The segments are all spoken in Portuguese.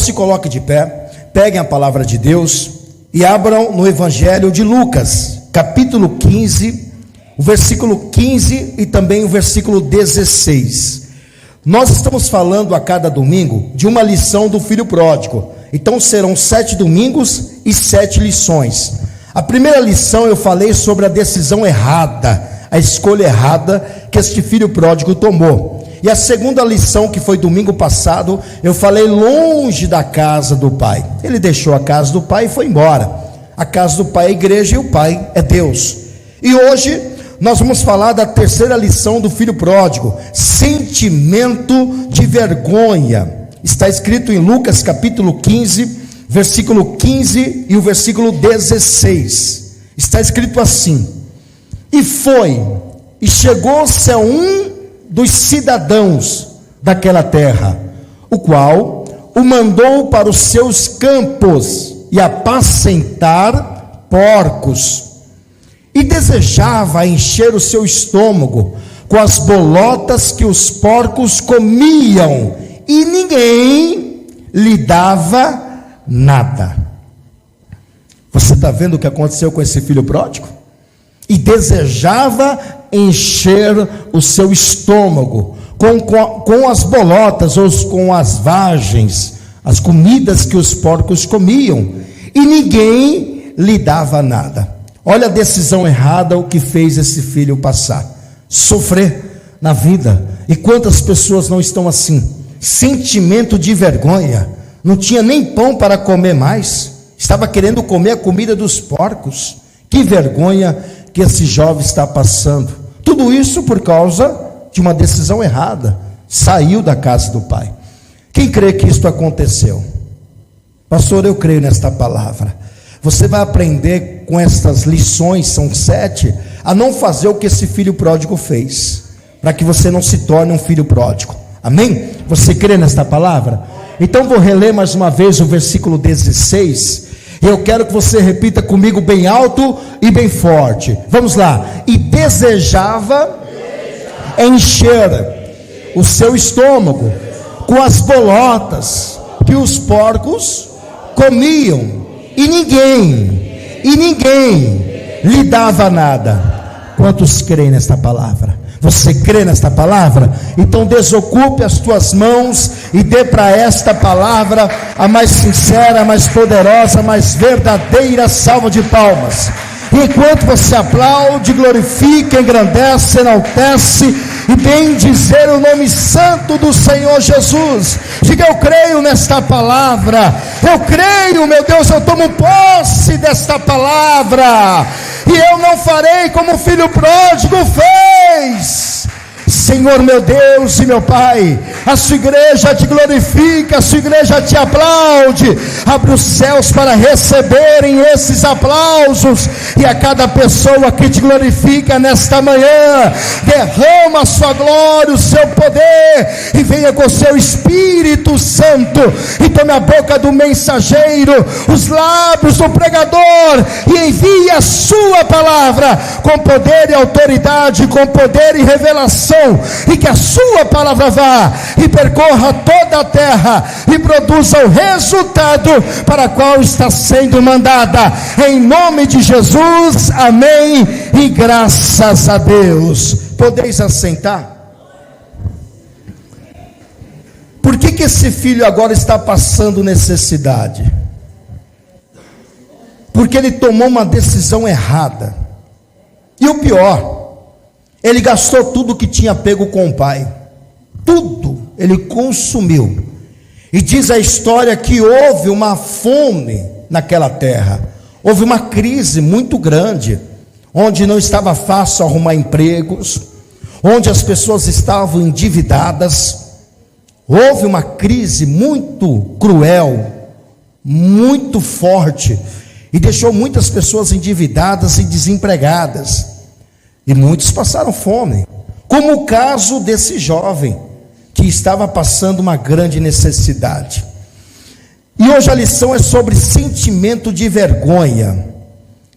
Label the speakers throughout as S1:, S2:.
S1: se coloque de pé, peguem a palavra de Deus e abram no Evangelho de Lucas, capítulo 15, o versículo 15 e também o versículo 16. Nós estamos falando a cada domingo de uma lição do filho pródigo. Então serão 7 domingos e 7 lições. A primeira lição eu falei sobre a decisão errada, a escolha errada que este filho pródigo tomou. E a segunda lição, que foi domingo passado, eu falei longe da casa do pai. Ele deixou a casa do pai e foi embora. A casa do pai é a igreja e o pai é Deus. E hoje nós vamos falar da terceira lição do filho pródigo, sentimento de vergonha. Está escrito em Lucas capítulo 15, versículo 15 e o versículo 16. Está escrito assim: e chegou-se a um dos cidadãos daquela terra, o qual o mandou para os seus campos e apacentar porcos, e desejava encher o seu estômago com as bolotas que os porcos comiam, e ninguém lhe dava nada. Você está vendo o que aconteceu com esse filho pródigo? E desejava encher o seu estômago com as bolotas, ou com as vagens, as comidas que os porcos comiam, e ninguém lhe dava nada. Olha a decisão errada, o que fez esse filho passar, sofrer na vida. E quantas pessoas não estão assim? Sentimento de vergonha, não tinha nem pão para comer mais, estava querendo comer a comida dos porcos. Que vergonha que esse jovem está passando. Tudo isso por causa de uma decisão errada. Saiu da casa do pai. Quem crê que isto aconteceu? Pastor, eu creio nesta palavra. Você vai aprender com estas lições, são 7, a não fazer o que esse filho pródigo fez, para que você não se torne um filho pródigo. Amém? Você crê nesta palavra? Então vou reler mais uma vez o versículo 16. Eu quero que você repita comigo bem alto e bem forte. Vamos lá. E desejava encher o seu estômago com as bolotas que os porcos comiam, e ninguém lhe dava nada. Quantos creem nesta palavra? Você crê nesta palavra? Então desocupe as tuas mãos e dê para esta palavra a mais sincera, a mais poderosa, a mais verdadeira salva de palmas. E enquanto você aplaude, glorifica, engrandece, enaltece e bem dizer o nome santo do Senhor Jesus, diga: eu creio nesta palavra, eu creio, meu Deus, eu tomo posse desta palavra, e eu não farei como o filho pródigo fez. Senhor meu Deus e meu Pai, a sua igreja te glorifica, a sua igreja te aplaude. Abre os céus para receberem esses aplausos, e a cada pessoa que te glorifica nesta manhã, derrama a sua glória, o seu poder, e venha com o seu Espírito Santo, e tome a boca do mensageiro, os lábios do pregador, e envie a sua palavra com poder e autoridade, com poder e revelação, e que a sua palavra vá e percorra toda a terra e produza o resultado para o qual está sendo mandada, em nome de Jesus, amém e graças a Deus. Podeis assentar? Por que esse filho agora está passando necessidade? Porque ele tomou uma decisão errada, e o pior, ele gastou tudo que tinha pego com o pai, tudo ele consumiu. E diz a história que houve uma fome naquela terra, houve uma crise muito grande, onde não estava fácil arrumar empregos, onde as pessoas estavam endividadas. Houve uma crise muito cruel, muito forte, e deixou muitas pessoas endividadas e desempregadas. E muitos passaram fome, como o caso desse jovem, que estava passando uma grande necessidade. E hoje a lição é sobre sentimento de vergonha.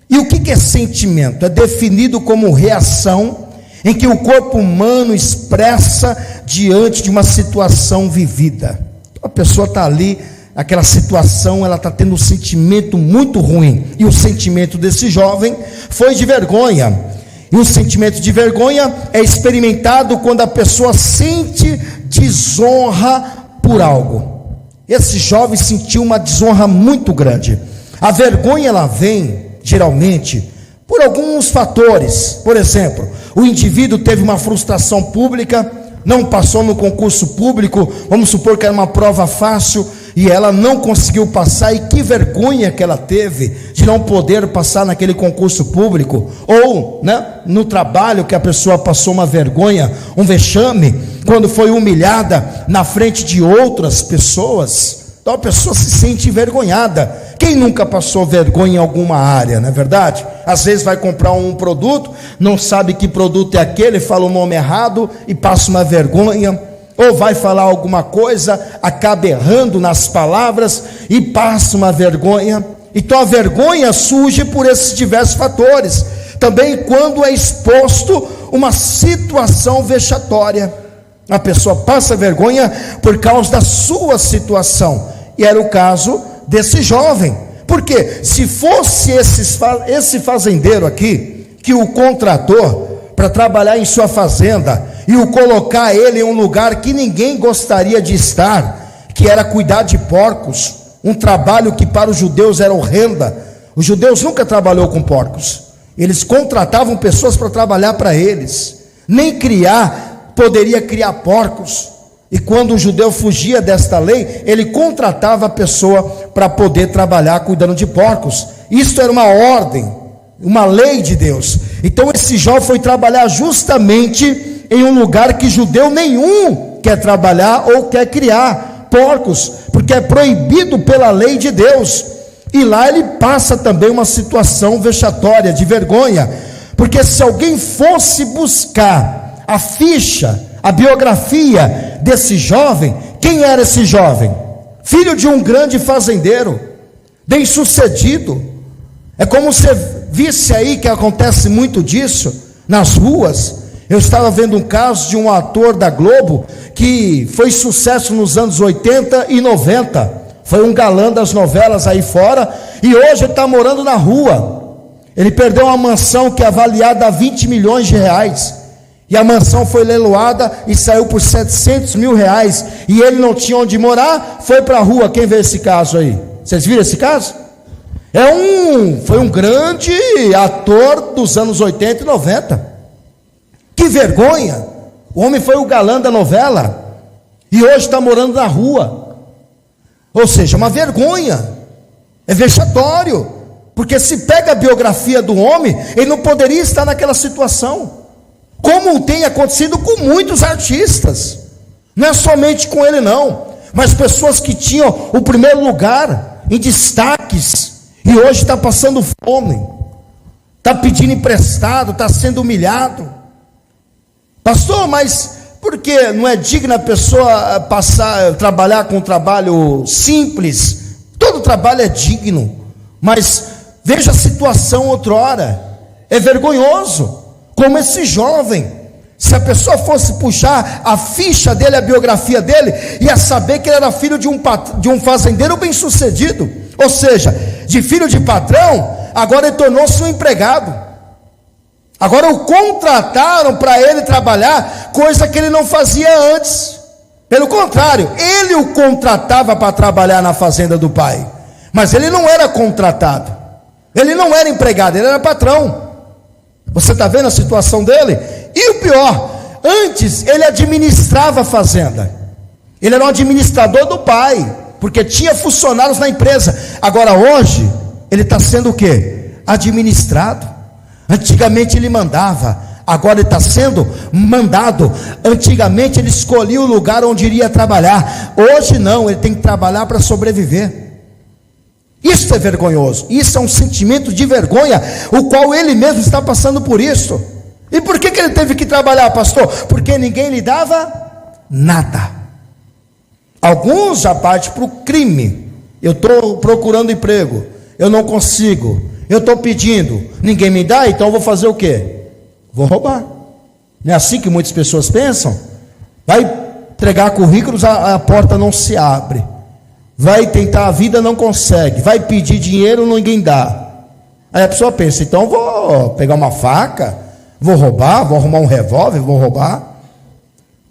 S1: E o que é sentimento? É definido como reação em que o corpo humano expressa diante de uma situação vivida. A pessoa está ali aquela situação, ela está tendo um sentimento muito ruim, e o sentimento desse jovem foi de vergonha. E o sentimento de vergonha é experimentado quando a pessoa sente desonra por algo. Esse jovem sentiu uma desonra muito grande. A vergonha, ela vem geralmente por alguns fatores. Por exemplo, o indivíduo teve uma frustração pública, não passou no concurso público, vamos supor que era uma prova fácil, e ela não conseguiu passar, e que vergonha que ela teve de não poder passar naquele concurso público. Ou, no trabalho, que a pessoa passou uma vergonha, um vexame, quando foi humilhada na frente de outras pessoas. Então a pessoa se sente envergonhada. Quem nunca passou vergonha em alguma área, não é verdade? Às vezes vai comprar um produto, não sabe que produto é aquele, fala o nome errado e passa uma vergonha. Ou vai falar alguma coisa, acaba errando nas palavras e passa uma vergonha. Então a vergonha surge por esses diversos fatores. Também quando é exposto uma situação vexatória, a pessoa passa vergonha por causa da sua situação. E era o caso desse jovem. Porque se fosse esse fazendeiro aqui, que o contratou para trabalhar em sua fazenda, e o colocar ele em um lugar que ninguém gostaria de estar, que era cuidar de porcos, um trabalho que para os judeus era horrenda. Os judeus nunca trabalhou com porcos, eles contratavam pessoas para trabalhar para eles, nem poderia criar porcos. E quando o judeu fugia desta lei, ele contratava a pessoa para poder trabalhar cuidando de porcos. Isso era uma ordem, uma lei de Deus. Então esse jovem foi trabalhar justamente em um lugar que judeu nenhum quer trabalhar ou quer criar porcos, porque é proibido pela lei de Deus. E lá ele passa também uma situação vexatória, de vergonha, porque se alguém fosse buscar a ficha, a biografia desse jovem, quem era esse jovem? Filho de um grande fazendeiro, bem sucedido. É como você visse aí que acontece muito disso nas ruas. Eu estava vendo um caso de um ator da Globo que foi sucesso nos anos 80 e 90. Foi um galã das novelas aí fora, e hoje ele está morando na rua. Ele perdeu uma mansão que é avaliada a 20 milhões de reais. E a mansão foi leiloada e saiu por 700 mil reais. E ele não tinha onde morar, foi para a rua. Quem vê esse caso aí? Vocês viram esse caso? Foi um grande ator dos anos 80 e 90. Que vergonha! O homem foi o galã da novela e hoje está morando na rua. Ou seja, uma vergonha. É vexatório. Porque se pega a biografia do homem, ele não poderia estar naquela situação. Como tem acontecido com muitos artistas. Não é somente com ele não, mas pessoas que tinham o primeiro lugar em destaques, e hoje está passando fome, está pedindo emprestado, está sendo humilhado. Pastor, mas por que não é digna a pessoa trabalhar com um trabalho simples? Todo trabalho é digno, mas veja a situação outrora. É vergonhoso, como esse jovem. Se a pessoa fosse puxar a ficha dele, a biografia dele, ia saber que ele era filho de um fazendeiro bem sucedido. Ou seja, de filho de patrão, agora ele tornou-se um empregado. Agora o contrataram para ele trabalhar, coisa que ele não fazia antes. Pelo contrário, ele o contratava para trabalhar na fazenda do pai. Mas ele não era contratado, ele não era empregado, ele era patrão. Você está vendo a situação dele? E o pior, antes ele administrava a fazenda, ele era um administrador do pai, porque tinha funcionários na empresa. Agora hoje, ele está sendo o quê? Administrado. Antigamente ele mandava, agora ele está sendo mandado. Antigamente ele escolhia o lugar onde iria trabalhar, hoje não, ele tem que trabalhar para sobreviver. Isso é vergonhoso, isso é um sentimento de vergonha, o qual ele mesmo está passando por isso. E por que ele teve que trabalhar, pastor? Porque ninguém lhe dava nada. Alguns já partem para o crime. Eu estou procurando emprego, eu não consigo, eu estou pedindo, ninguém me dá, então eu vou fazer o quê? Vou roubar. Não é assim que muitas pessoas pensam? Vai entregar currículos, a porta não se abre. vai tentar a vida, não consegue, vai pedir dinheiro, ninguém dá. Aí a pessoa pensa, então vou pegar uma faca, vou roubar, vou arrumar um revólver, vou roubar.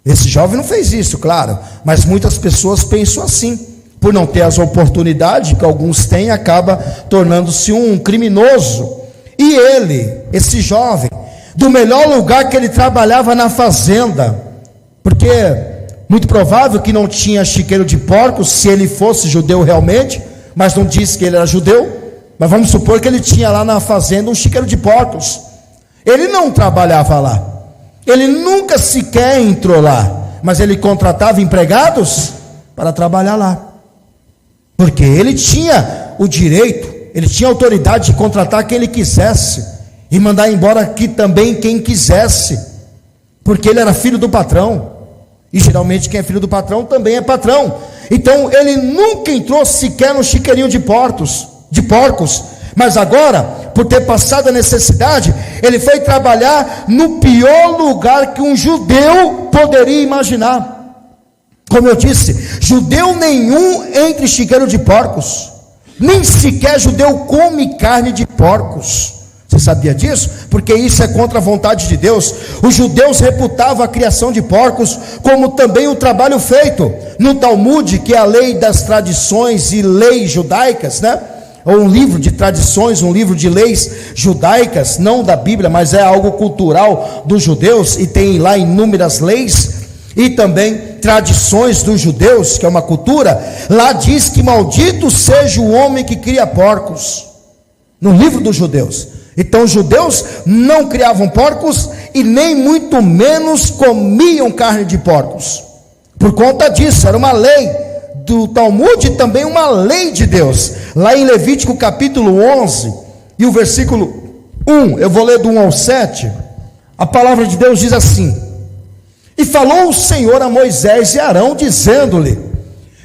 S1: Esse jovem não fez isso, claro, mas muitas pessoas pensam assim, por não ter as oportunidades que alguns têm, acaba tornando-se um criminoso. E ele, esse jovem, do melhor lugar que ele trabalhava na fazenda, porque muito provável que não tinha chiqueiro de porcos, se ele fosse judeu realmente, mas não disse que ele era judeu, mas vamos supor que ele tinha lá na fazenda um chiqueiro de porcos. Ele não trabalhava lá, ele nunca sequer entrou lá, mas ele contratava empregados para trabalhar lá, porque ele tinha o direito, ele tinha autoridade de contratar quem ele quisesse, e mandar embora aqui também quem quisesse, porque ele era filho do patrão, e geralmente quem é filho do patrão também é patrão. Então ele nunca entrou sequer no chiqueirinho de porcos, mas agora, por ter passado a necessidade, ele foi trabalhar no pior lugar que um judeu poderia imaginar. Como eu disse, judeu nenhum entra em chiqueiro de porcos, nem sequer judeu come carne de porcos. Você sabia disso? Porque isso é contra a vontade de Deus. Os judeus reputavam a criação de porcos como também o trabalho feito. No Talmud, que é a lei das tradições e leis judaicas, né? Ou um livro de tradições, um livro de leis judaicas, não da Bíblia, mas é algo cultural dos judeus, e tem lá inúmeras leis, e também tradições dos judeus, que é uma cultura. Lá diz que maldito seja o homem que cria porcos, no livro dos judeus. Então os judeus não criavam porcos, e nem muito menos comiam carne de porcos, por conta disso. Era uma lei do Talmud e também uma lei de Deus. Lá em Levítico capítulo 11 e o versículo 1, eu vou ler do 1 ao 7, a palavra de Deus diz assim: e falou o Senhor a Moisés e Arão, dizendo-lhe: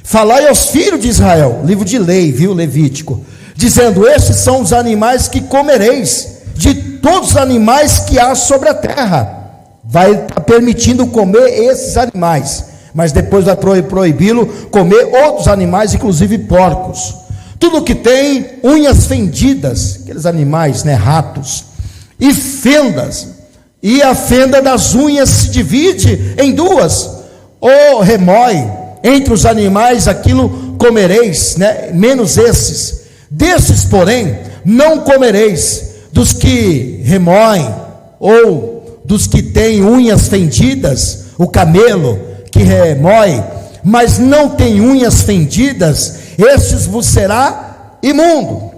S1: falai aos filhos de Israel, livro de lei, viu, Levítico, dizendo: estes são os animais que comereis, de todos os animais que há sobre a terra. Vai estar permitindo comer esses animais, mas depois vai proibi-lo comer outros animais, inclusive porcos. Tudo que tem unhas fendidas, aqueles animais, né, ratos, e fendas, e a fenda das unhas se divide em duas, ou remói, entre os animais aquilo comereis, né, menos esses. Desses, porém, não comereis, dos que remoem, ou dos que têm unhas fendidas, o camelo que remói, mas não tem unhas fendidas, estes vos será imundo.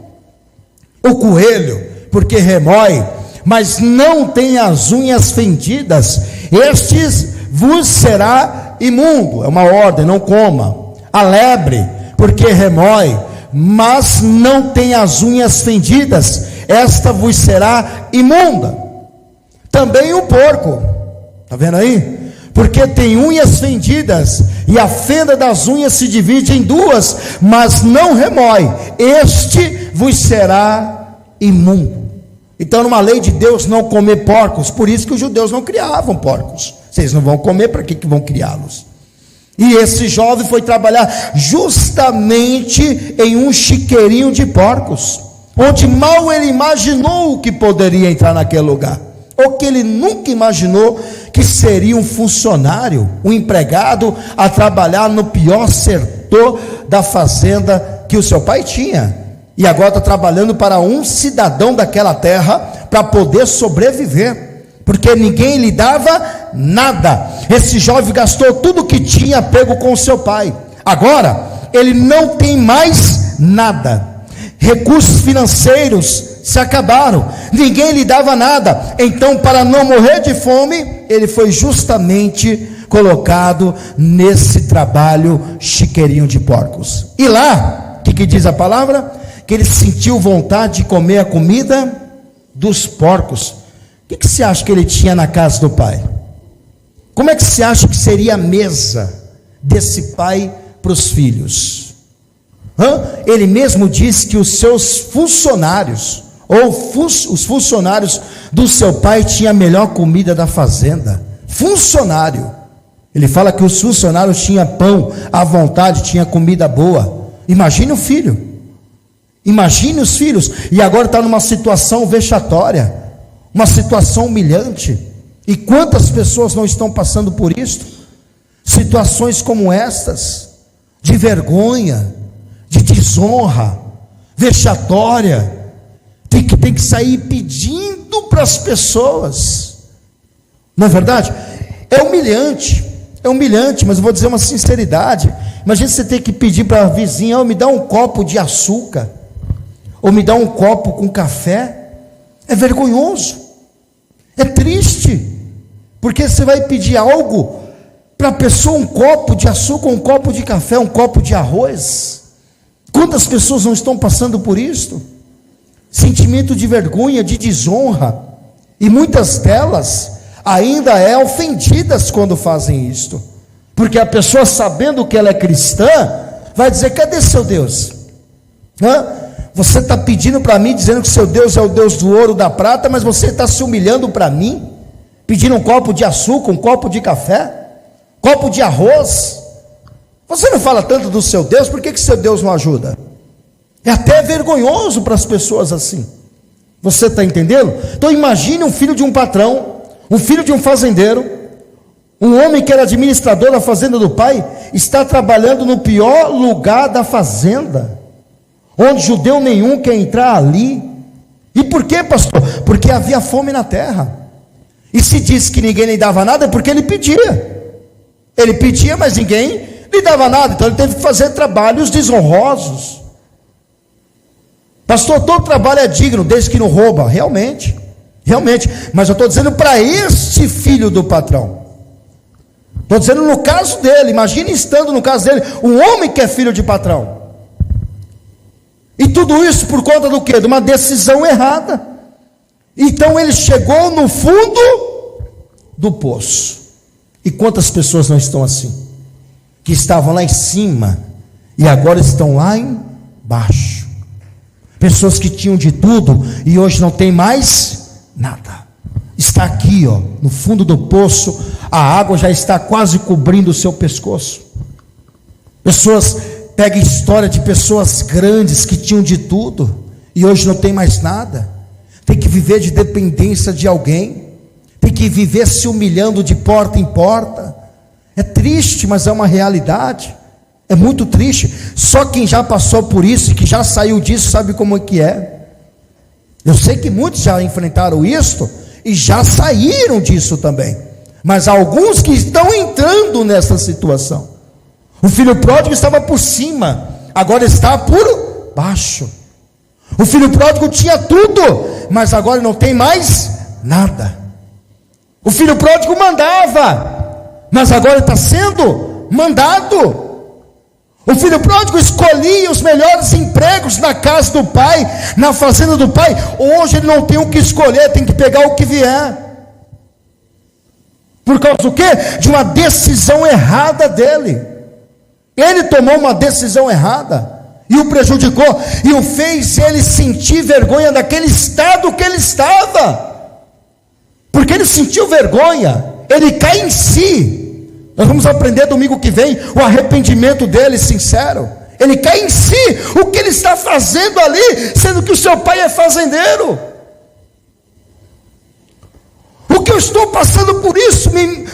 S1: O coelho, porque remói, mas não tem as unhas fendidas, estes vos será imundo. É uma ordem, não coma. A lebre, porque remói, mas não tem as unhas fendidas, esta vos será imunda. Também o porco, está vendo aí? Porque tem unhas fendidas, e a fenda das unhas se divide em duas, mas não remói, este vos será imundo. Então, numa lei de Deus, não comer porcos, por isso que os judeus não criavam porcos. Vocês não vão comer, para que vão criá-los? E esse jovem foi trabalhar justamente em um chiqueirinho de porcos, onde mal ele imaginou que poderia entrar naquele lugar, ou que ele nunca imaginou que seria um funcionário, um empregado, a trabalhar no pior setor da fazenda que o seu pai tinha, e agora está trabalhando para um cidadão daquela terra, para poder sobreviver, porque ninguém lhe dava nada. Esse jovem gastou tudo que tinha pego com o seu pai, agora ele não tem mais nada, recursos financeiros se acabaram, ninguém lhe dava nada. Então, para não morrer de fome, ele foi justamente colocado nesse trabalho chiqueirinho de porcos. E lá, o que diz a palavra? Que ele sentiu vontade de comer a comida dos porcos. O que você acha que ele tinha na casa do pai? Como é que você acha que seria a mesa desse pai para os filhos? Ele mesmo disse que os seus funcionários, os funcionários do seu pai tinham a melhor comida da fazenda. Funcionário. Ele fala que os funcionários tinham pão à vontade, tinha comida boa. Imagine o filho. Imagine os filhos. E agora está numa situação vexatória, uma situação humilhante. E quantas pessoas não estão passando por isso? Situações como estas, de vergonha, de desonra, vexatória, tem que sair pedindo para as pessoas. Não é verdade? É humilhante, mas eu vou dizer uma sinceridade. Imagina você ter que pedir para a vizinha: me dá um copo de açúcar, ou me dá um copo com café. É vergonhoso, é triste, porque você vai pedir algo para a pessoa, um copo de açúcar, um copo de café, um copo de arroz. Quantas pessoas não estão passando por isso? Sentimento de vergonha, de desonra, e muitas delas ainda ofendidas quando fazem isto, porque a pessoa, sabendo que ela é cristã, vai dizer: cadê seu Deus? Você está pedindo para mim, dizendo que seu Deus é o Deus do ouro, da prata, mas você está se humilhando para mim, pedindo um copo de açúcar, um copo de café, copo de arroz. Você não fala tanto do seu Deus, por que seu Deus não ajuda? É até vergonhoso para as pessoas assim. Você está entendendo? Então imagine um filho de um patrão, um filho de um fazendeiro, um homem que era administrador da fazenda do pai, está trabalhando no pior lugar da fazenda, onde judeu nenhum quer entrar ali. E por quê, pastor? Porque havia fome na terra. E se diz que ninguém lhe dava nada, é porque ele pedia. Ele pedia, mas ninguém lhe dava nada. Então ele teve que fazer trabalhos desonrosos. Pastor, todo trabalho é digno, desde que não rouba. Realmente, mas eu estou dizendo para este filho do patrão. Estou dizendo no caso dele. Imagine estando no caso dele, um homem que é filho de patrão. E tudo isso por conta do quê? De uma decisão errada. Então ele chegou no fundo do poço. E quantas pessoas não estão assim? Que estavam lá em cima e agora estão lá embaixo. Pessoas que tinham de tudo e hoje não tem mais nada. Está aqui, no fundo do poço, a água já está quase cobrindo o seu pescoço. Pega história de pessoas grandes que tinham de tudo e hoje não tem mais nada. Tem que viver de dependência de alguém, tem que viver se humilhando de porta em porta. É triste, mas é uma realidade. É muito triste. Só quem já passou por isso, que já saiu disso, sabe como é que é. Eu sei que muitos já enfrentaram isso e já saíram disso também, mas há alguns que estão entrando nessa situação. O filho pródigo estava por cima, agora está por baixo. O filho pródigo tinha tudo, mas agora não tem mais nada. O filho pródigo mandava, mas agora está sendo mandado. O filho pródigo escolhia os melhores empregos na casa do pai, na fazenda do pai. Hoje ele não tem o que escolher, tem que pegar o que vier. Por causa do quê? De uma decisão errada dele. Ele tomou uma decisão errada e o prejudicou, e o fez ele sentir vergonha daquele estado que ele estava, porque ele sentiu vergonha, ele cai em si. Nós vamos aprender domingo que vem o arrependimento dele sincero. Ele cai em si, o que ele está fazendo ali, sendo que o seu pai é fazendeiro. O que eu estou passando por isso, me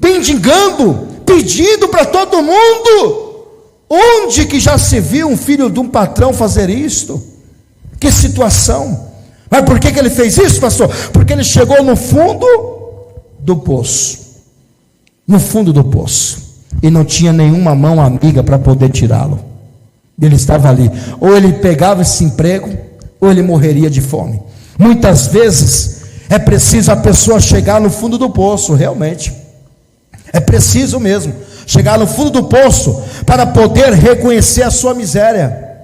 S1: mendigando, pedindo para todo mundo. Onde que já se viu um filho de um patrão fazer isto? Que situação. Mas por que ele fez isso, pastor? Porque ele chegou no fundo do poço. No fundo do poço, e não tinha nenhuma mão amiga para poder tirá-lo. Ele estava ali, ou ele pegava esse emprego, ou ele morreria de fome. Muitas vezes é preciso a pessoa chegar no fundo do poço, realmente, é preciso mesmo, chegar no fundo do poço, para poder reconhecer a sua miséria,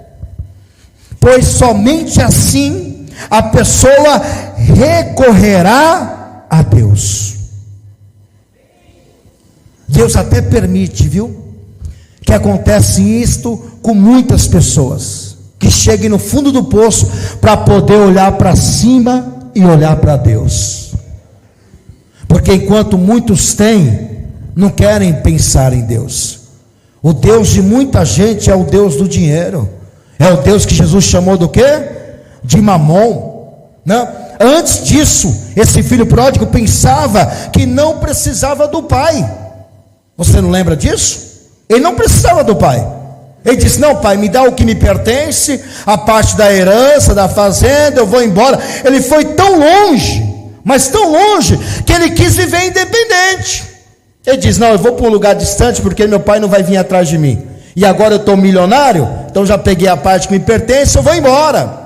S1: pois somente assim, a pessoa recorrerá a Deus. Deus até permite, que acontece isto com muitas pessoas, que cheguem no fundo do poço, para poder olhar para cima e olhar para Deus, porque enquanto muitos têm, não querem pensar em Deus. O Deus de muita gente é o Deus do dinheiro. É o Deus que Jesus chamou do quê? De Mamon, né? Antes disso, esse filho pródigo pensava que não precisava do pai. Você não lembra disso? Ele não precisava do pai. Ele disse: não, pai, me dá o que me pertence, a parte da herança, da fazenda, eu vou embora. Ele foi tão longe, mas tão longe, que ele quis viver independente. Ele diz: não, eu vou para um lugar distante, porque meu pai não vai vir atrás de mim. E agora eu estou milionário, então já peguei a parte que me pertence, eu vou embora.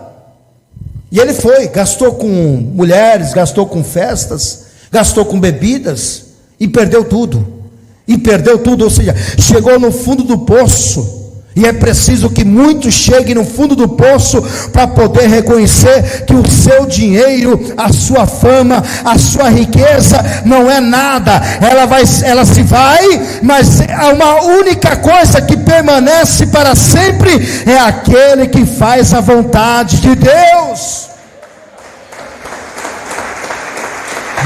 S1: E ele foi, gastou com mulheres, gastou com festas, gastou com bebidas, e perdeu tudo. Ou seja, chegou no fundo do poço. E é preciso que muitos cheguem no fundo do poço para poder reconhecer que o seu dinheiro, a sua fama, a sua riqueza não é nada. Ela se vai, mas uma única coisa que permanece para sempre é aquele que faz a vontade de Deus.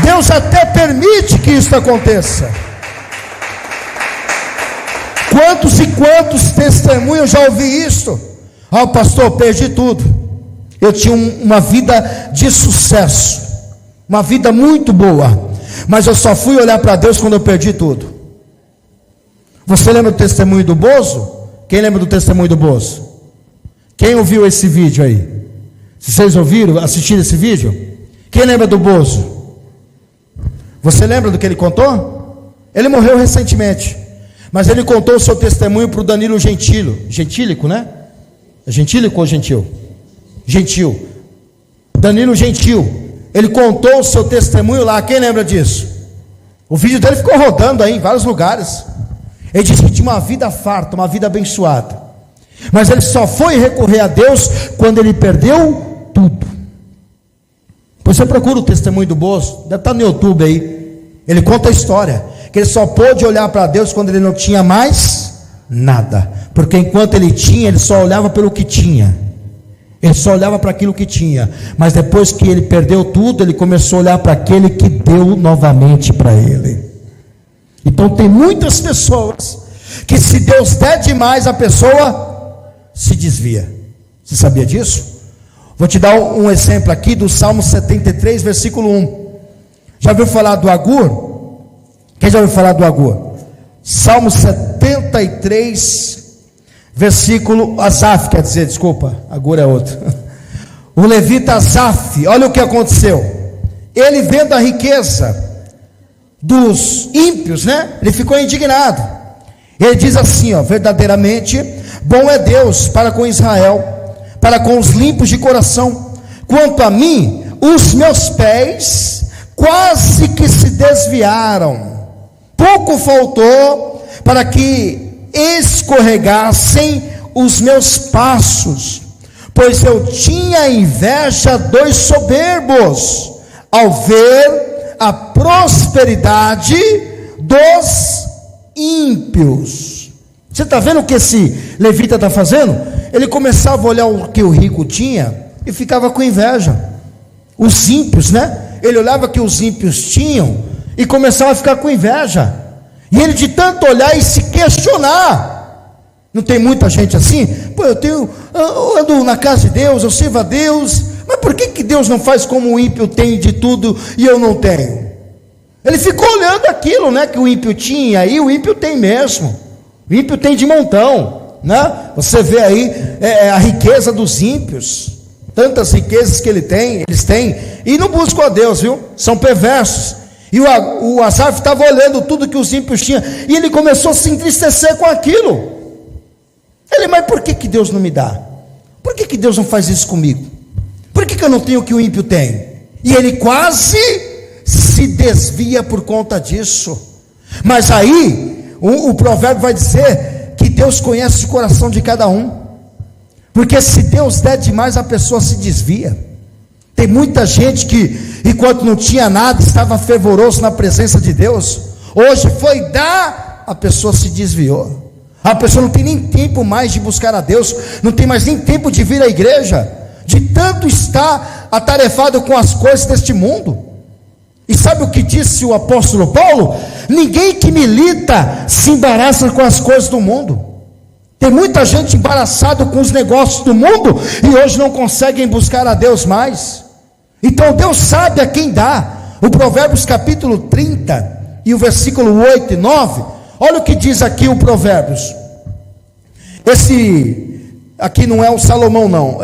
S1: Deus até permite que isso aconteça. Quantos e quantos testemunhos já ouvi isso? Pastor, perdi tudo. Eu tinha uma vida de sucesso, uma vida muito boa, mas eu só fui olhar para Deus quando eu perdi tudo. Você lembra do testemunho do Bozo? Quem lembra do testemunho do Bozo? Quem ouviu esse vídeo aí? Se vocês ouviram, assistiram esse vídeo? Quem lembra do Bozo? Você lembra do que ele contou? Ele morreu recentemente, mas ele contou o seu testemunho para o Danilo Gentílico, né? É Gentílico ou Gentil? Gentil. Danilo Gentil. Ele contou o seu testemunho lá. Quem lembra disso? O vídeo dele ficou rodando aí em vários lugares. Ele disse que tinha uma vida farta, uma vida abençoada, mas ele só foi recorrer a Deus quando ele perdeu tudo. Pois você procura o testemunho do Bozo, deve estar no YouTube aí. Ele conta a história, que ele só pôde olhar para Deus quando ele não tinha mais nada, porque enquanto ele tinha, ele só olhava pelo que tinha, ele só olhava para aquilo que tinha, mas depois que ele perdeu tudo, ele começou a olhar para aquele que deu novamente para ele. Então tem muitas pessoas que, se Deus der demais, a pessoa se desvia. Você sabia disso? Vou te dar um exemplo aqui do Salmo 73, versículo 1. Já ouviu falar do Agur? Quem já ouviu falar do Agur? Salmo 73, versículo Asaf, quer dizer, desculpa, Agur é outro. O levita Asaf, olha o que aconteceu. Ele, vendo a riqueza dos ímpios, né? Ele ficou indignado. Ele diz assim, verdadeiramente bom é Deus para com Israel, para com os limpos de coração. Quanto a mim, os meus pés quase que se desviaram, pouco faltou para que escorregassem os meus passos, pois eu tinha inveja dos soberbos, ao ver a prosperidade dos ímpios. Você está vendo o que esse levita está fazendo? Ele começava a olhar o que o rico tinha e ficava com inveja. Os ímpios, né? Ele olhava que os ímpios tinham e começava a ficar com inveja. E ele, de tanto olhar e se questionar, não tem muita gente assim? Pô, eu ando na casa de Deus, eu sirvo a Deus, mas por que Deus não faz como o ímpio tem de tudo e eu não tenho? Ele ficou olhando aquilo, né, que o ímpio tinha, e o ímpio tem mesmo. O ímpio tem de montão, né? Você vê aí a riqueza dos ímpios, tantas riquezas que eles têm, e não buscam a Deus, viu? São perversos. E o Asaf estava olhando tudo que os ímpios tinham, e ele começou a se entristecer com aquilo. Mas por que Deus não me dá? Por que Deus não faz isso comigo? Por que eu não tenho o que o ímpio tem? E ele quase se desvia por conta disso. Mas aí o provérbio vai dizer que Deus conhece o coração de cada um, porque se Deus der demais, a pessoa se desvia. Tem muita gente que, enquanto não tinha nada, estava fervoroso na presença de Deus. Hoje foi dar, a pessoa se desviou. A pessoa não tem nem tempo mais de buscar a Deus, não tem mais nem tempo de vir à igreja, de tanto estar atarefado com as coisas deste mundo. E sabe o que disse o apóstolo Paulo? ninguém que milita se embaraça com as coisas do mundo. Tem muita gente embaraçada com os negócios do mundo e hoje não conseguem buscar a Deus mais. Então Deus sabe a quem dá. O Provérbios capítulo 30 e o versículo 8 e 9, olha o que diz aqui o Provérbios. Esse aqui não é o Salomão não,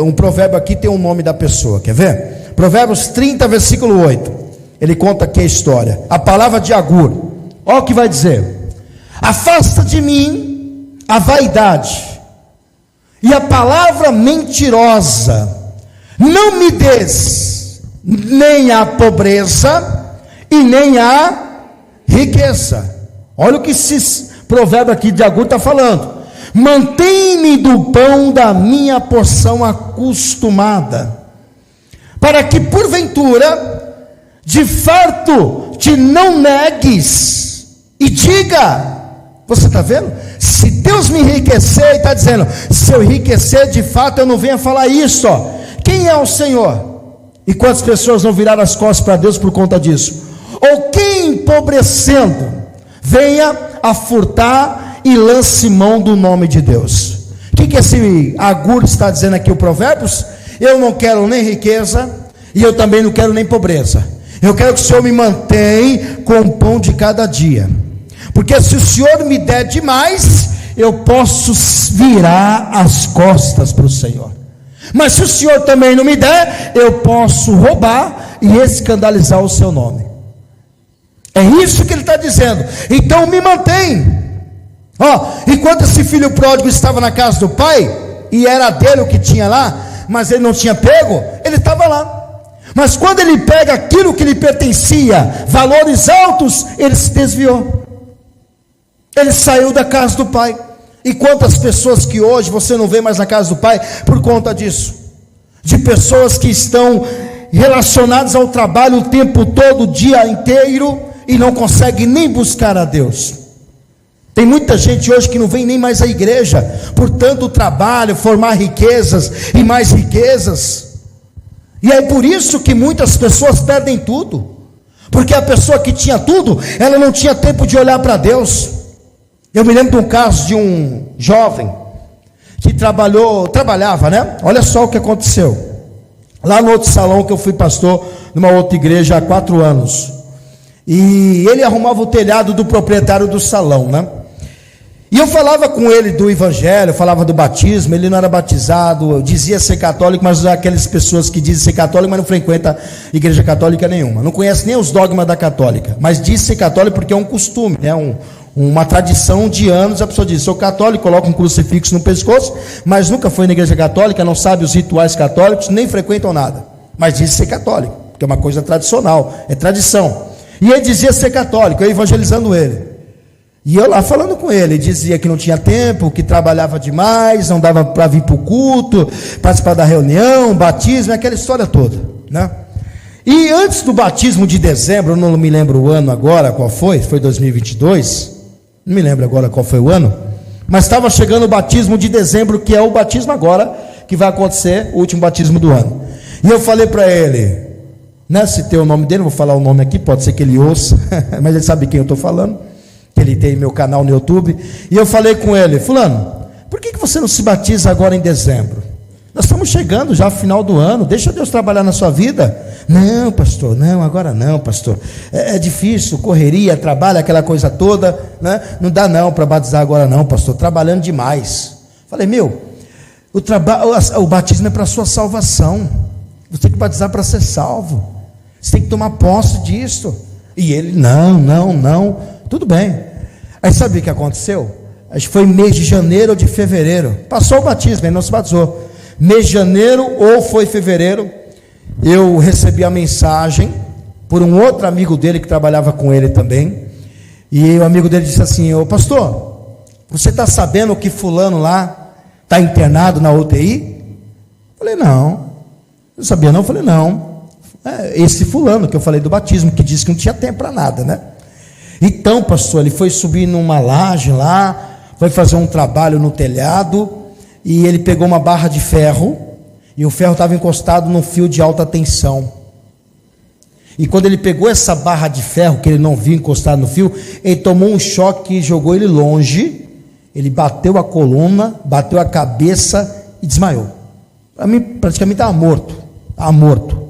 S1: um provérbio aqui tem o nome da pessoa, quer ver? Provérbios 30 versículo 8, ele conta aqui a história, a palavra de Agur, olha o que vai dizer: afasta de mim a vaidade e a palavra mentirosa, não me des nem a pobreza e nem a riqueza. Olha o que esse provérbio aqui de Agur está falando: mantém-me do pão da minha porção acostumada, para que porventura de farto te não negues e diga. Você está vendo? Se Deus me enriquecer, ele está dizendo, se eu enriquecer de fato, eu não venho falar isso, ó. Quem é o Senhor? E quantas pessoas não viraram as costas para Deus por conta disso? Ou quem empobrecendo venha a furtar e lance mão do nome de Deus. O que esse Agur está dizendo aqui, o Provérbios? Eu não quero nem riqueza e eu também não quero nem pobreza. Eu quero que o Senhor me mantenha com o pão de cada dia, porque se o Senhor me der demais, eu posso virar as costas para o Senhor. Mas se o Senhor também não me der, eu posso roubar e escandalizar o seu nome. É isso que ele está dizendo. Então me mantém. Enquanto esse filho pródigo estava na casa do pai, e era dele o que tinha lá, mas ele não tinha pego, ele estava lá. Mas quando ele pega aquilo que lhe pertencia, valores altos, ele se desviou. Ele saiu da casa do pai. E quantas pessoas que hoje você não vê mais na casa do pai por conta disso? De pessoas que estão relacionadas ao trabalho o tempo todo, o dia inteiro, e não conseguem nem buscar a Deus. Tem muita gente hoje que não vem nem mais à igreja, por tanto trabalho, formar riquezas e mais riquezas. E é por isso que muitas pessoas perdem tudo, porque a pessoa que tinha tudo, ela não tinha tempo de olhar para Deus. Eu me lembro de um caso de um jovem que trabalhava, né? Olha só o que aconteceu. Lá no outro salão que eu fui pastor, numa outra igreja há 4 anos. E ele arrumava o telhado do proprietário do salão, né? E eu falava com ele do evangelho, falava do batismo. Ele não era batizado, dizia ser católico, mas aquelas pessoas que dizem ser católico, mas não frequenta igreja católica nenhuma, não conhece nem os dogmas da católica, mas diz ser católico porque é um costume, né? Uma tradição de anos. A pessoa diz, sou católico, coloca um crucifixo no pescoço, mas nunca foi na igreja católica, não sabe os rituais católicos, nem frequentam nada, mas diz ser católico, porque é uma coisa tradicional, é tradição. E ele dizia ser católico, eu evangelizando ele, e eu lá falando com ele, dizia que não tinha tempo, que trabalhava demais, não dava para vir para o culto, participar da reunião, batismo, aquela história toda, né? E antes do batismo de dezembro, eu não me lembro o ano agora, qual foi 2022, não me lembro agora qual foi o ano, mas estava chegando o batismo de dezembro, que é o batismo agora, que vai acontecer, o último batismo do ano. E eu falei para ele, né, citei o nome dele, não vou falar o nome aqui, pode ser que ele ouça, mas ele sabe quem eu estou falando, que ele tem meu canal no YouTube. E eu falei com ele, fulano, por que você não se batiza agora em dezembro? Nós estamos chegando já ao final do ano, deixa Deus trabalhar na sua vida. Não, pastor, não, agora não, pastor, é difícil, correria, trabalho, aquela coisa toda, né? Não dá não para batizar agora não, pastor, trabalhando demais. Falei, o batismo é para a sua salvação, você tem que batizar para ser salvo, você tem que tomar posse disso. E ele, não, tudo bem. Aí sabe o que aconteceu? Acho que foi mês de janeiro ou de fevereiro, passou o batismo, ele não se batizou. Mês de janeiro ou foi fevereiro, eu recebi a mensagem por um outro amigo dele que trabalhava com ele também, e o amigo dele disse assim, ô pastor, você está sabendo que fulano lá está internado na UTI? Falei, não sabia não, falei, não, esse fulano que eu falei do batismo, que disse que não tinha tempo para nada, né? Então, pastor, ele foi subir numa laje lá, foi fazer um trabalho no telhado, e ele pegou uma barra de ferro, e o ferro estava encostado num fio de alta tensão, E quando ele pegou essa barra de ferro, que ele não viu encostar no fio, ele tomou um choque e jogou ele longe. Ele bateu a coluna, bateu a cabeça e desmaiou. Para mim, praticamente estava morto. Estava morto.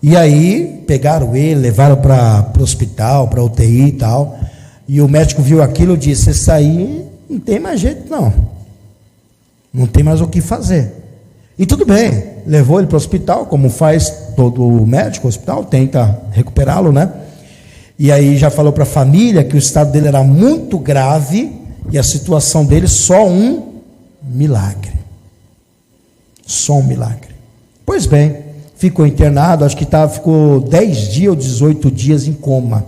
S1: E aí, pegaram ele, levaram para o hospital, para a UTI e tal. E o médico viu aquilo e disse: esse aí não tem mais jeito, não. Não tem mais o que fazer. E tudo bem, levou ele para o hospital, como faz todo médico, o hospital tenta recuperá-lo, né? E aí já falou para a família que o estado dele era muito grave e a situação dele só um milagre. Só um milagre. Pois bem, ficou internado, acho que ficou 10 dias ou 18 dias em coma.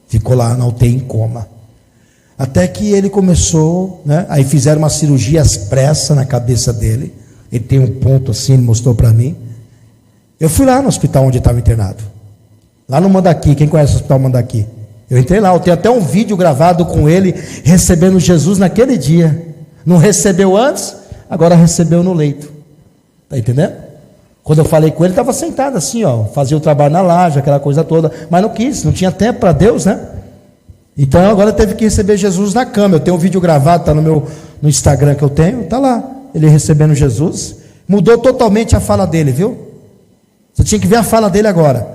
S1: Ficou lá na UTI em coma. Até que ele começou, né? Aí fizeram uma cirurgia às pressas na cabeça dele. Ele tem um ponto assim, ele mostrou para mim. Eu fui lá no hospital onde ele estava internado. Lá no Mandaki, quem conhece o hospital Mandaki? Eu entrei lá, eu tenho até um vídeo gravado com ele, recebendo Jesus naquele dia. Não recebeu antes, agora recebeu no leito. Está entendendo? Quando eu falei com ele, estava sentado assim, ó, fazia o trabalho na laje, aquela coisa toda, mas não quis, não tinha tempo para Deus, né? Então agora teve que receber Jesus na cama. Eu tenho um vídeo gravado, está no Instagram que eu tenho, está lá, ele recebendo Jesus. Mudou totalmente a fala dele, viu? Você tinha que ver a fala dele agora.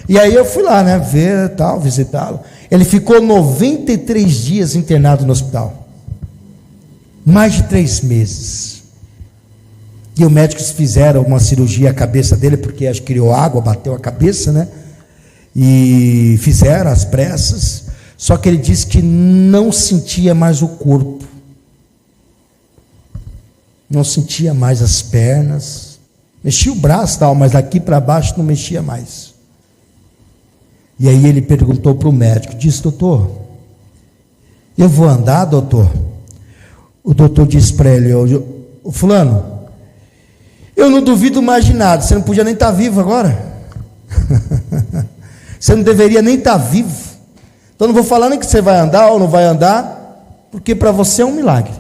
S1: E aí eu fui lá, né, ver tal, visitá-lo. Ele ficou 93 dias internado no hospital. Mais de 3 meses. E os médicos fizeram uma cirurgia à cabeça dele, porque acho que criou água, bateu a cabeça, né? E fizeram às pressas. Só que ele disse que não sentia mais o corpo. Não sentia mais as pernas. Mexia o braço, tal, mas daqui para baixo não mexia mais. E aí ele perguntou para o médico, disse: doutor, eu vou andar, doutor? O doutor disse para ele: o fulano, eu não duvido mais de nada, você não podia nem estar vivo agora. Você não deveria nem estar vivo. Então não vou falar nem que você vai andar ou não vai andar, porque para você é um milagre.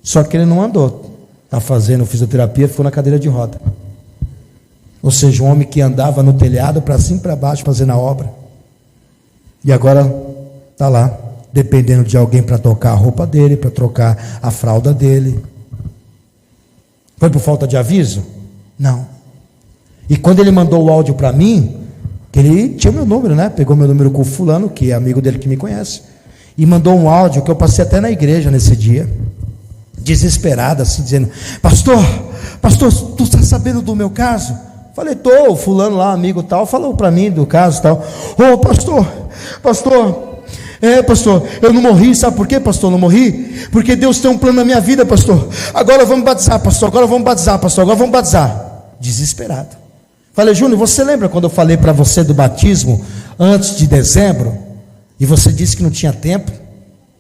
S1: Só que ele não andou, está fazendo fisioterapia, ficou na cadeira de roda. Ou seja, um homem que andava no telhado para cima e para baixo fazendo a obra, e agora está lá, dependendo de alguém para trocar a roupa dele, para trocar a fralda dele. Foi por falta de aviso? Não. E quando ele mandou o áudio para mim, que ele tinha meu número, né? Pegou meu número com o fulano, que é amigo dele que me conhece, e mandou um áudio que eu passei até na igreja nesse dia, desesperado, assim, dizendo: pastor, tu está sabendo do meu caso? Falei: tô, o fulano lá, amigo tal, falou para mim do caso tal. Ô pastor, eu não morri, sabe por quê, pastor? Não morri, porque Deus tem um plano na minha vida, pastor. Agora vamos batizar, pastor, agora vamos batizar. Desesperado. Falei: Júnior, você lembra quando eu falei para você do batismo antes de dezembro? E você disse que não tinha tempo?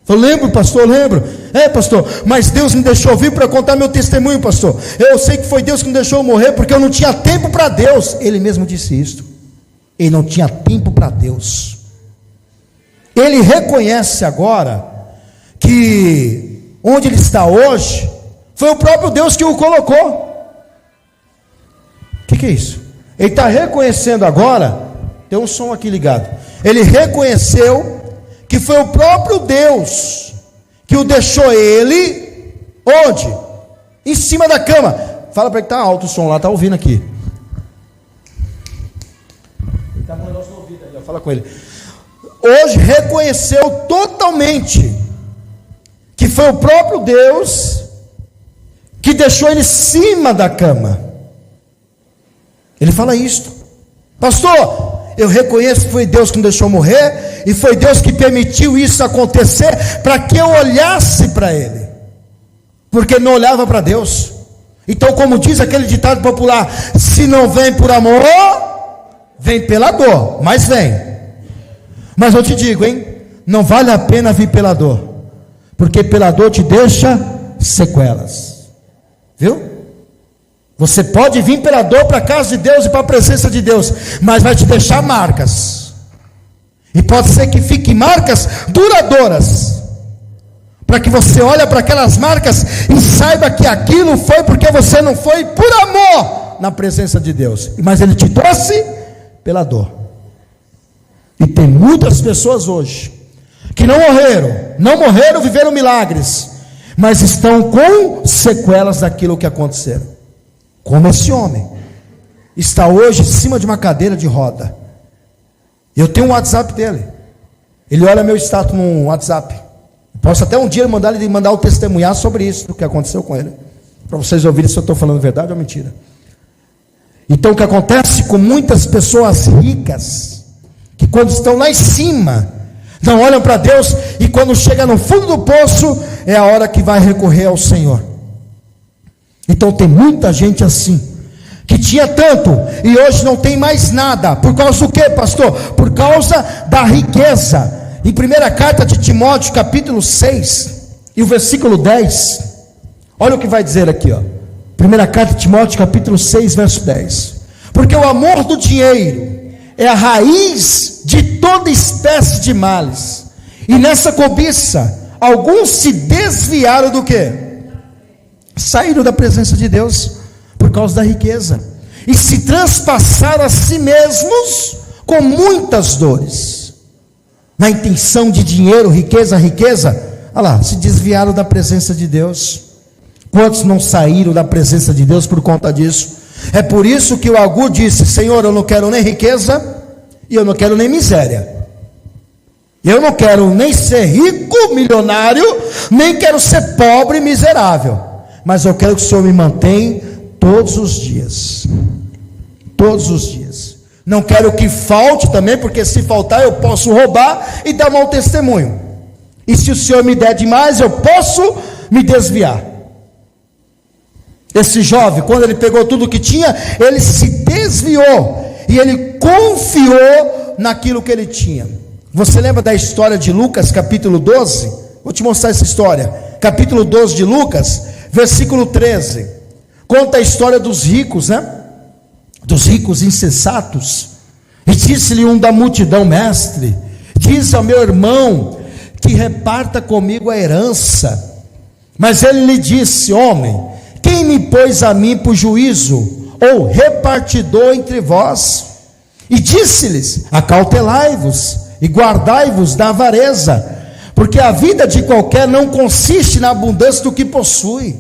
S1: Eu lembro, pastor, lembro. Pastor, mas Deus me deixou vir para contar meu testemunho, pastor. Eu sei que foi Deus que me deixou morrer, porque eu não tinha tempo para Deus. Ele mesmo disse isto. Ele não tinha tempo para Deus. Ele reconhece agora que onde ele está hoje foi o próprio Deus que o colocou. O que é isso? Ele está reconhecendo agora. Tem um som aqui ligado. Ele reconheceu que foi o próprio Deus que o deixou ele, onde? Em cima da cama. Fala para ele que está alto o som lá, está ouvindo aqui. Ele está com o negócio no ouvido ali, fala com ele. Hoje reconheceu totalmente que foi o próprio Deus que deixou ele em cima da cama. Ele fala isto: pastor, eu reconheço que foi Deus que me deixou morrer, e foi Deus que permitiu isso acontecer, para que eu olhasse para Ele, porque não olhava para Deus. Então, como diz aquele ditado popular: se não vem por amor, vem pela dor, mas vem. Mas eu te digo, hein, não vale a pena vir pela dor, porque pela dor te deixa sequelas, viu? Você pode vir pela dor para a casa de Deus e para a presença de Deus, mas vai te deixar marcas, e pode ser que fiquem marcas duradouras, para que você olhe para aquelas marcas e saiba que aquilo foi porque você não foi por amor, na presença de Deus, mas Ele te trouxe pela dor. E tem muitas pessoas hoje que não morreram, viveram milagres, mas estão com sequelas daquilo que aconteceram. Como esse homem está hoje em cima de uma cadeira de roda. Eu tenho um WhatsApp dele. Ele olha meu status no WhatsApp. Posso até um dia mandar ele o testemunhar sobre isso, o que aconteceu com ele, para vocês ouvirem se eu estou falando verdade ou mentira. Então o que acontece com muitas pessoas ricas, que quando estão lá em cima, não olham para Deus, e quando chega no fundo do poço, é a hora que vai recorrer ao Senhor. Então tem muita gente assim, que tinha tanto, e hoje não tem mais nada. Por causa do que, pastor? Por causa da riqueza. Em 1 carta de Timóteo, capítulo 6, e o versículo 10, olha o que vai dizer aqui, ó. 1 carta de Timóteo, capítulo 6, verso 10. Porque o amor do dinheiro é a raiz de toda espécie de males, e nessa cobiça, alguns se desviaram do quê? Saíram da presença de Deus, por causa da riqueza, e se transpassaram a si mesmos com muitas dores. Na intenção de dinheiro, riqueza, olha lá, se desviaram da presença de Deus. Quantos não saíram da presença de Deus por conta disso? É por isso que o Agur disse: Senhor, eu não quero nem riqueza, e eu não quero nem miséria. Eu não quero nem ser rico, milionário, nem quero ser pobre, miserável, mas eu quero que o Senhor me mantenha todos os dias. Todos os dias. Não quero que falte também, porque se faltar eu posso roubar e dar mau testemunho. E se o Senhor me der demais, eu posso me desviar. Esse jovem, quando ele pegou tudo que tinha, ele se desviou, e ele confiou naquilo que ele tinha. Você lembra da história de Lucas, capítulo 12? Vou te mostrar essa história. Capítulo 12 de Lucas, versículo 13. Conta a história dos ricos, né? Dos ricos insensatos. E disse-lhe um da multidão: mestre, diz ao meu irmão que reparta comigo a herança. Mas ele lhe disse: homem, quem me pôs a mim por juízo ou repartidor entre vós? E disse-lhes: acautelai-vos e guardai-vos da avareza, porque a vida de qualquer não consiste na abundância do que possui.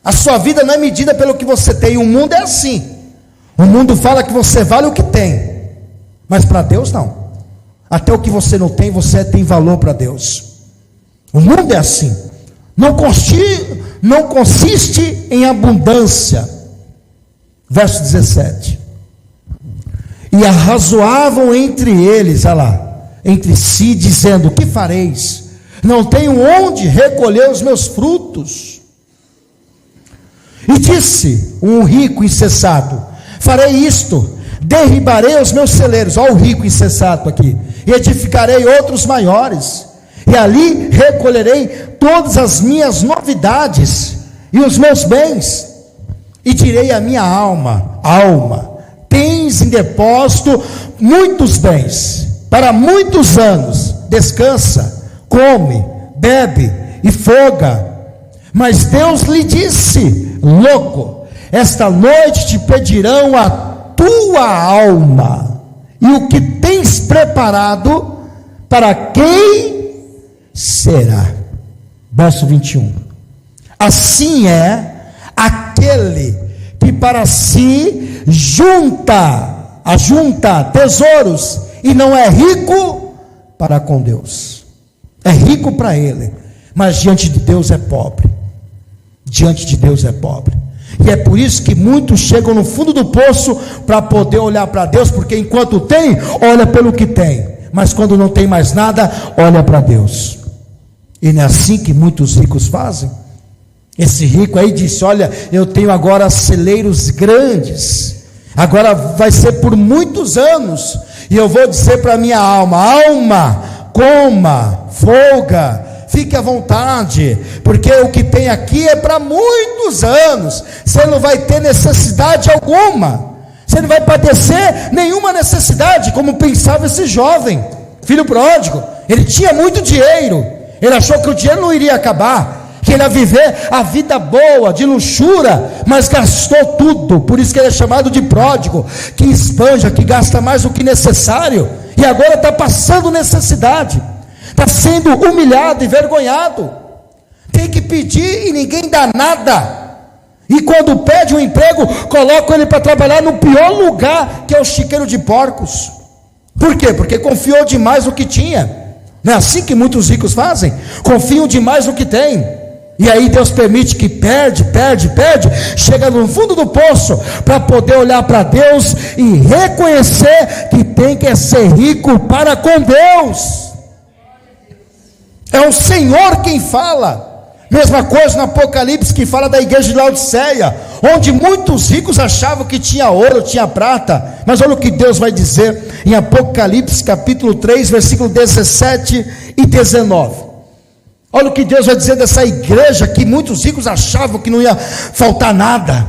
S1: A sua vida não é medida pelo que você tem. O mundo é assim. O mundo fala que você vale o que tem, mas para Deus não. Até o que você não tem, você tem valor para Deus. O mundo é assim. Não consiste em abundância. Verso 17. E arrazoavam entre eles, olha lá, entre si, dizendo: que fareis? Não tenho onde recolher os meus frutos. E disse um rico insensato: farei isto, derribarei os meus celeiros. Olha o rico insensato aqui. E edificarei outros maiores, e ali recolherei todas as minhas novidades e os meus bens. E direi à minha alma: alma, tens em depósito muitos bens para muitos anos, descansa, come, bebe e folga. Mas Deus lhe disse: louco, esta noite te pedirão a tua alma, e o que tens preparado, para quem será? Verso 21. Assim é aquele que para si ajunta tesouros, e não é rico para com Deus. É rico para ele, mas diante de Deus é pobre. Diante de Deus é pobre. E é por isso que muitos chegam no fundo do poço para poder olhar para Deus, porque enquanto tem, olha pelo que tem, mas quando não tem mais nada, olha para Deus. E não é assim que muitos ricos fazem. Esse rico aí disse: olha, eu tenho agora celeiros grandes, agora vai ser por muitos anos, e eu vou dizer para minha alma: alma, coma, folga, fique à vontade, porque o que tem aqui é para muitos anos. Você não vai ter necessidade alguma, você não vai padecer nenhuma necessidade, como pensava esse jovem, filho pródigo. Ele tinha muito dinheiro, ele achou que o dinheiro não iria acabar, que ele ia viver a vida boa, de luxúria, mas gastou tudo. Por isso que ele é chamado de pródigo, que espanja, que gasta mais do que necessário, e agora está passando necessidade, está sendo humilhado e envergonhado, tem que pedir e ninguém dá nada, e quando pede um emprego, colocam ele para trabalhar no pior lugar, que é o chiqueiro de porcos. Por quê? Porque confiou demais no que tinha. Não é assim que muitos ricos fazem? Confiam demais no que tem, e aí Deus permite que perde, chega no fundo do poço, para poder olhar para Deus e reconhecer que tem que ser rico para com Deus. É o Senhor quem fala. Mesma coisa no Apocalipse, que fala da igreja de Laodiceia, onde muitos ricos achavam que tinha ouro, tinha prata, mas olha o que Deus vai dizer em Apocalipse capítulo 3, versículo 17 e 19. Olha o que Deus vai dizer dessa igreja, que muitos ricos achavam que não ia faltar nada.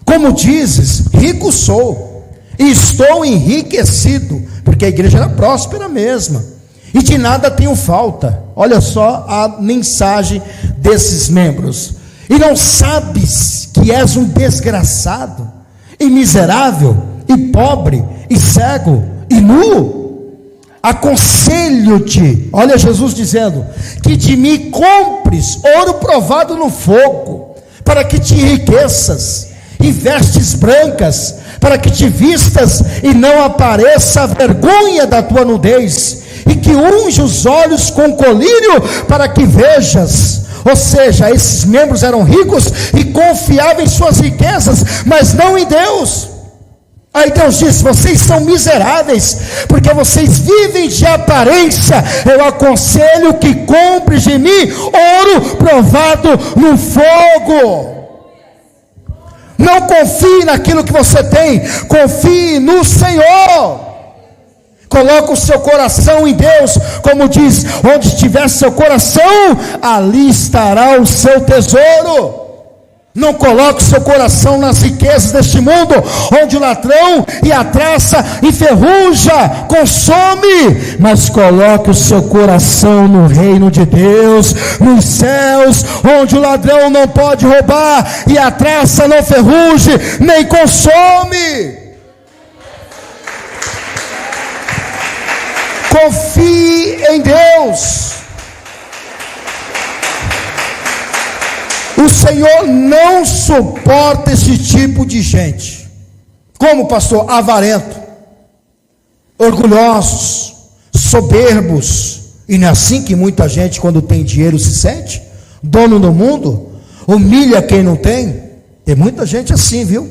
S1: Como dizes, rico sou, e estou enriquecido, porque a igreja era próspera mesmo, e de nada tenho falta. Olha só a mensagem desses membros. E não sabes que és um desgraçado, e miserável, e pobre, e cego, e nu? Aconselho-te, olha Jesus dizendo, que de mim compres ouro provado no fogo, para que te enriqueças, e vestes brancas, para que te vistas e não apareça a vergonha da tua nudez, e que unge os olhos com colírio, para que vejas. Ou seja, esses membros eram ricos e confiavam em suas riquezas, mas não em Deus. Aí Deus disse: vocês são miseráveis, porque vocês vivem de aparência. Eu aconselho que compres de mim ouro provado no fogo. Não confie naquilo que você tem, confie no Senhor. Coloca o seu coração em Deus, como diz: onde estiver seu coração, ali estará o seu tesouro. Não coloque o seu coração nas riquezas deste mundo, onde o ladrão e a traça enferruja, consome, mas coloque o seu coração no reino de Deus, nos céus, onde o ladrão não pode roubar, e a traça não ferruje, nem consome. Confie em Deus. O Senhor não suporta esse tipo de gente. Como, pastor? Avarento, orgulhosos, soberbos. E não é assim que muita gente, quando tem dinheiro, se sente? Dono do mundo, humilha quem não tem. Tem muita gente assim, viu?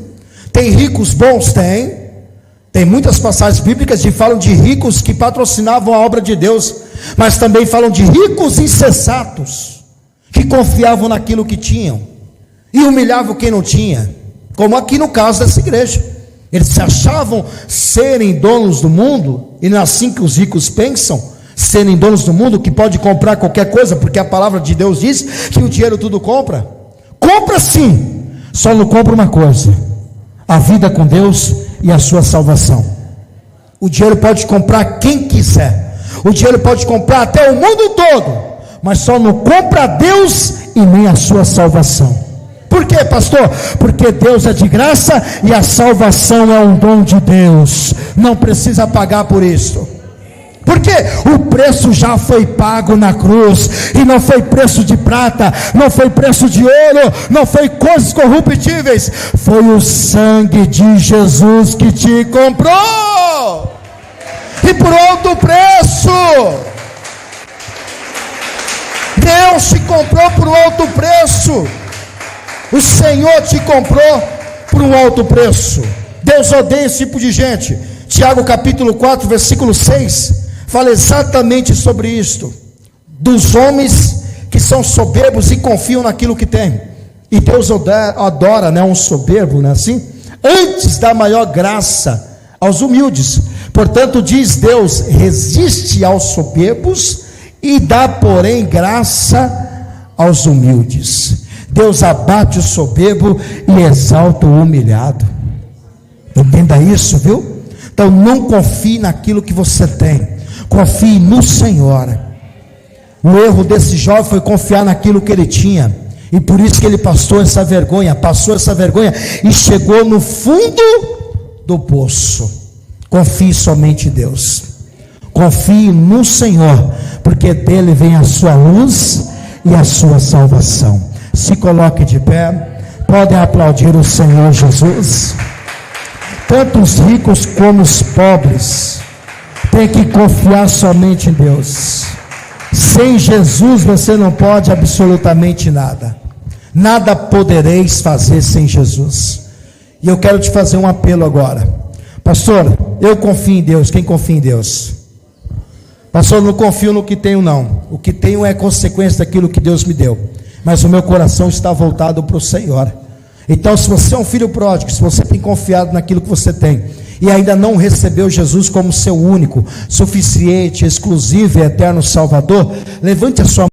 S1: Tem ricos bons? Tem muitas passagens bíblicas que falam de ricos que patrocinavam a obra de Deus, mas também falam de ricos insensatos, que confiavam naquilo que tinham, e humilhavam quem não tinha, como aqui no caso dessa igreja. Eles se achavam serem donos do mundo, e não é assim que os ricos pensam, serem donos do mundo, que pode comprar qualquer coisa, porque a palavra de Deus diz que o dinheiro tudo compra. Compra sim, só não compra uma coisa: a vida com Deus e a sua salvação. O dinheiro pode comprar quem quiser, o dinheiro pode comprar até o mundo todo, mas só não compra Deus e nem a sua salvação. Por quê, pastor? Porque Deus é de graça e a salvação é um dom de Deus, não precisa pagar por isso. Porque o preço já foi pago na cruz, e não foi preço de prata, não foi preço de ouro, não foi coisas corruptíveis, foi o sangue de Jesus que te comprou, e por alto preço. Deus te comprou por um alto preço. O Senhor te comprou por um alto preço. Deus odeia esse tipo de gente. Tiago capítulo 4, versículo 6, fala exatamente sobre isto, dos homens que são soberbos e confiam naquilo que têm. E Deus adora, né, um soberbo, não é assim? Antes dá maior graça aos humildes. Portanto, diz Deus: resiste aos soberbos e dá, porém, graça aos humildes. Deus abate o soberbo e exalta o humilhado. Entenda isso, viu? Então não confie naquilo que você tem, confie no Senhor. O erro desse jovem foi confiar naquilo que ele tinha, e por isso que ele passou essa vergonha e chegou no fundo do poço. Confie somente em Deus, confie no Senhor, porque dele vem a sua luz e a sua salvação. Se coloque de pé, podem aplaudir o Senhor Jesus. Tanto os ricos como os pobres têm que confiar somente em Deus. Sem Jesus você não pode absolutamente nada. Nada podereis fazer sem Jesus. E eu quero te fazer um apelo agora. Pastor, eu confio em Deus. Quem confia em Deus? Pastor, não confio no que tenho não. O que tenho é consequência daquilo que Deus me deu. Mas o meu coração está voltado para o Senhor. Então, se você é um filho pródigo, se você tem confiado naquilo que você tem e ainda não recebeu Jesus como seu único, suficiente, exclusivo e eterno Salvador, levante a sua mão.